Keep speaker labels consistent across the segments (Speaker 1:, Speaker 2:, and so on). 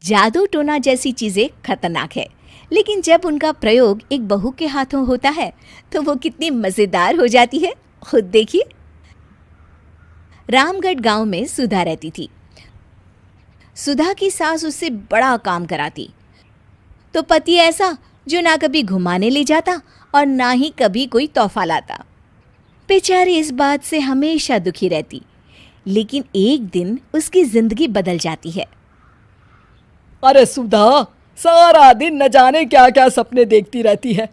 Speaker 1: जादू टोना जैसी चीजें खतरनाक है, लेकिन जब उनका प्रयोग एक बहू के हाथों होता है तो वो कितनी मजेदार हो जाती है, खुद देखिए। रामगढ़ गांव में सुधा रहती थी। सुधा की सास उससे बड़ा काम कराती, तो पति ऐसा जो ना कभी घुमाने ले जाता और ना ही कभी कोई तोहफा लाता। बेचारी इस बात से हमेशा दुखी रहती, लेकिन एक दिन उसकी जिंदगी बदल जाती है।
Speaker 2: अरे सुधा, सारा दिन न जाने क्या क्या सपने देखती रहती है।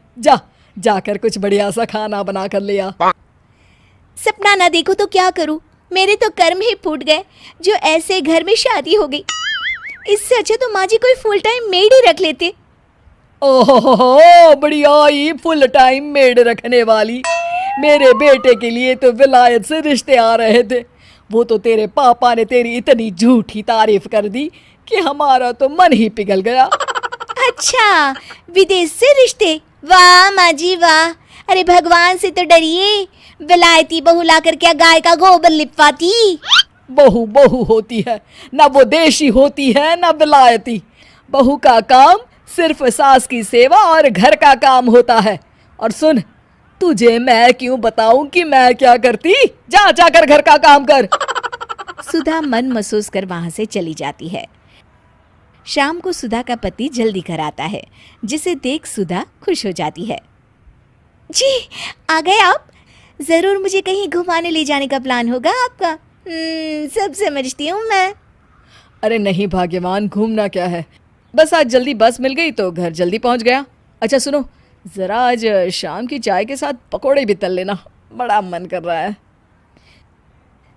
Speaker 2: जाकर कुछ बढ़िया सा खाना बना कर ले आ।
Speaker 1: सपना ना देखो तो क्या करूं, मेरे तो कर्म ही फूट गए जो ऐसे घर में शादी हो गई। इससे अच्छा तो माँ जी कोई फुल टाइम मेड ही रख लेते।
Speaker 2: ओहो, बढ़िया ही फुल टाइम मेड रखने वाली। मेरे बेटे के लिए तो विलायत से रिश्ते आ रहे थे। वो तो तेरे पापा ने तेरी इतनी झूठी तारीफ कर दी कि हमारा तो मन ही पिघल गया।
Speaker 1: अच्छा, विदेश से रिश्ते? वाह माँ जी वाह। अरे भगवान से तो डरिए, विलायती बहू लाकर क्या गाय का गोबर लिपवाती।
Speaker 2: बहू बहू होती है, ना वो देशी होती है ना विलायती। बहू का काम सिर्फ सास की सेवा और घर का काम होता है। और सुन, तुझे मैं क्यों बताऊं कि मैं क्या करती? जाकर घर का काम कर।
Speaker 1: सुधा मन महसूस कर वहां से चली जाती है। शाम को सुधा का पति जल्दी घर आता है, जिसे देख सुधा खुश हो जाती है। जी, आ गए आप? जरूर मुझे कहीं घुमाने ले जाने का प्लान होगा आपका। सब समझती हूँ मैं।
Speaker 2: अरे नहीं भाग्यवान, घूमना क्या है, बस आज जल्दी बस मिल गई तो घर जल्दी पहुंच गया। अच्छा सुनो, जरा आज शाम की चाय के साथ पकोड़े भी तल लेना, बड़ा मन कर रहा है।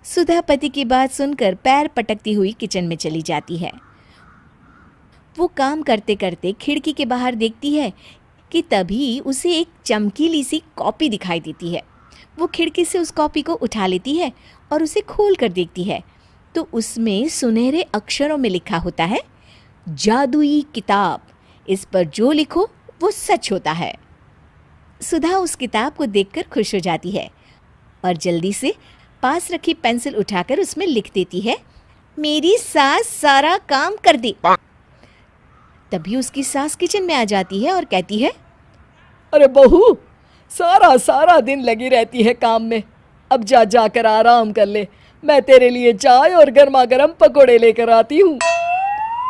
Speaker 1: सुधा पति की बात सुनकर पैर पटकती हुई किचन में चली जाती है। वो काम करते करते खिड़की के बाहर देखती है कि तभी उसे एक चमकीली सी कॉपी दिखाई देती है। वो खिड़की से उस कॉपी को उठा लेती है और उसे खोल कर देखती है तो उसमें सुनहरे अक्षरों में लिखा होता है, जादुई किताब, इस पर जो लिखो वो सच होता है। सुधा उस किताब को देखकर खुश हो जाती है और जल्दी से पास रखी पेंसिल उठाकर उसमें लिख देती है, मेरी सास सारा काम कर दे। तभी उसकी सास किचन में आ जाती है और कहती है,
Speaker 2: अरे बहू, सारा दिन लगी रहती है काम में, अब जाकर आराम कर ले। मैं तेरे लिए चाय और गर्मा गर्म पकोड़े लेकर आती हूँ।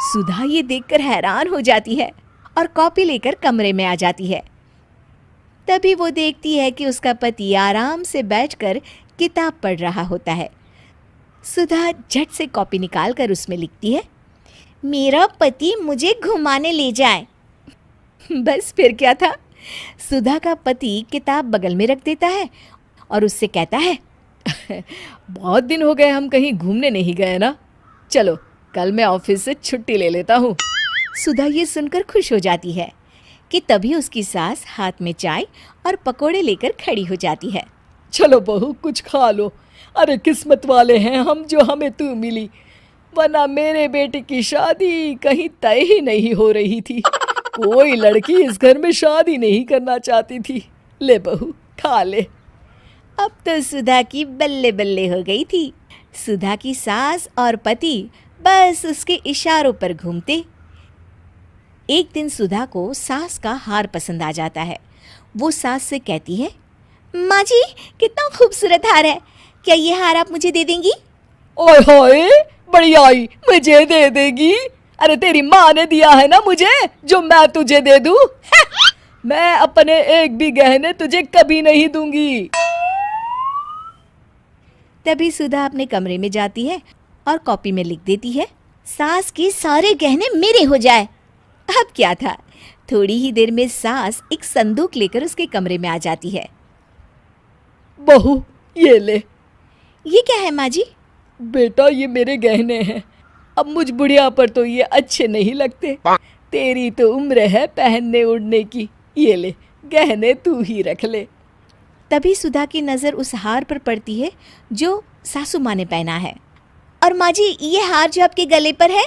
Speaker 1: सुधा ये देखकर हैरान हो जाती है और कॉपी लेकर कमरे में आ जाती है। तभी वो देखती है कि उसका पति आराम से बैठकर किताब पढ़ रहा होता है। सुधा झट से कॉपी निकालकर उसमें लिखती है, मेरा पति मुझे घुमाने ले जाए। बस फिर क्या था, सुधा का पति किताब बगल में रख देता है और उससे कहता है,
Speaker 2: बहुत दिन हो गए हम कहीं घूमने नहीं गए ना, चलो कल मैं ऑफिस से छुट्टी ले लेता हूँ।
Speaker 1: सुधा ये सुनकर खुश हो जाती है कि तभी उसकी सास हाथ में चाय और पकोड़े लेकर खड़ी हो जाती है।
Speaker 2: चलो बहू, कुछ खा लो। अरे किस्मत वाले हैं हम जो हमें तू मिली, वरना मेरे बेटे की शादी कहीं तय ही नहीं हो रही थी। कोई लड़की इस घर में शादी नहीं करना चाहती थी। ले बहू, खा ले।
Speaker 1: अब तो सुधा की बल्ले बल्ले हो गई थी। सुधा की सास और पति बस उसके इशारों पर घूमते। एक दिन सुधा को सास का हार पसंद आ जाता है। वो सास से कहती है, माँ जी कितना खूबसूरत हार है, क्या ये हार आप मुझे दे देंगी?
Speaker 2: ओए होए, बढ़िया ही, मुझे दे देगी? अरे तेरी माँ ने दिया है ना मुझे, जो मैं तुझे दे दूँ? मैं अपने एक भी गहने तुझे कभी नहीं दूंगी।
Speaker 1: तभी सुधा अपने कमरे में जाती है और कॉपी में लिख देती है, सास के सारे गहने मेरे हो जाए। अब क्या था, थोड़ी ही देर में सास एक संदूक लेकर उसके कमरे में आ जाती है।
Speaker 2: बहू ये ले।
Speaker 1: ये क्या है माँ जी?
Speaker 2: बेटा ये मेरे गहने हैं, अब मुझ बुढ़िया पर तो ये अच्छे नहीं लगते। तेरी तो उम्र है पहनने उड़ने की, ये ले गहने तू ही रख ले।
Speaker 1: तभी सुधा की नज़र उस हार पर पड़ती है जो सासू माँ ने पहना है। और माँ जी ये हार जो आपके गले पर है?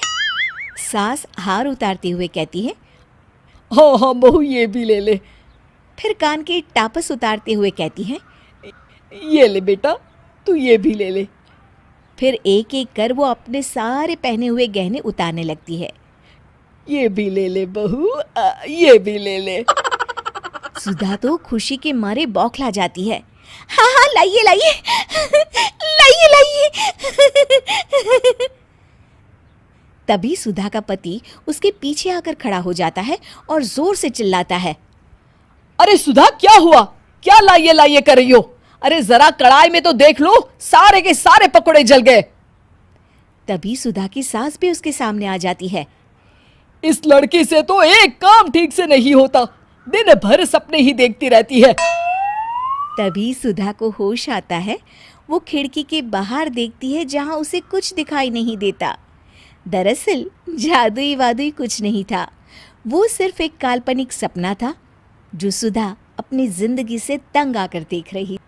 Speaker 1: सास हार उतारते हुए कहती है,
Speaker 2: हाँ बहू ये भी ले ले।
Speaker 1: फिर कान के टापस उतारते हुए कहती है,
Speaker 2: ये ले बेटा, तू ये भी ले ले।
Speaker 1: फिर एक एक कर वो अपने सारे पहने हुए गहने उतारने लगती है।
Speaker 2: ये भी ले ले बहू, ये भी ले ले।
Speaker 1: सुधा तो खुशी के मारे बौखला जाती है। हाँ हाँ, लाइए लाइए, लाइए लाइए। तभी सुधा का पति उसके पीछे आकर खड़ा हो जाता है और जोर से चिल्लाता है।
Speaker 2: अरे सुधा, क्या हुआ? क्या लाइए लाइए कर रही हो? अरे जरा कढ़ाई में तो देख लो, सारे के सारे पकोड़े जल गए।
Speaker 1: तभी सुधा की सास भी उसके सामने आ जाती है।
Speaker 2: इस लड़की से तो एक काम ठीक से नहीं होता, दिन भर सपने ही देखती रहती है।
Speaker 1: तभी सुधा को होश आता है। वो खिड़की के बाहर देखती है जहां उसे कुछ दिखाई नहीं देता। दरअसल जादुई वादुई कुछ नहीं था, वो सिर्फ एक काल्पनिक सपना था जो सुधा अपनी जिंदगी से तंग आकर देख रही।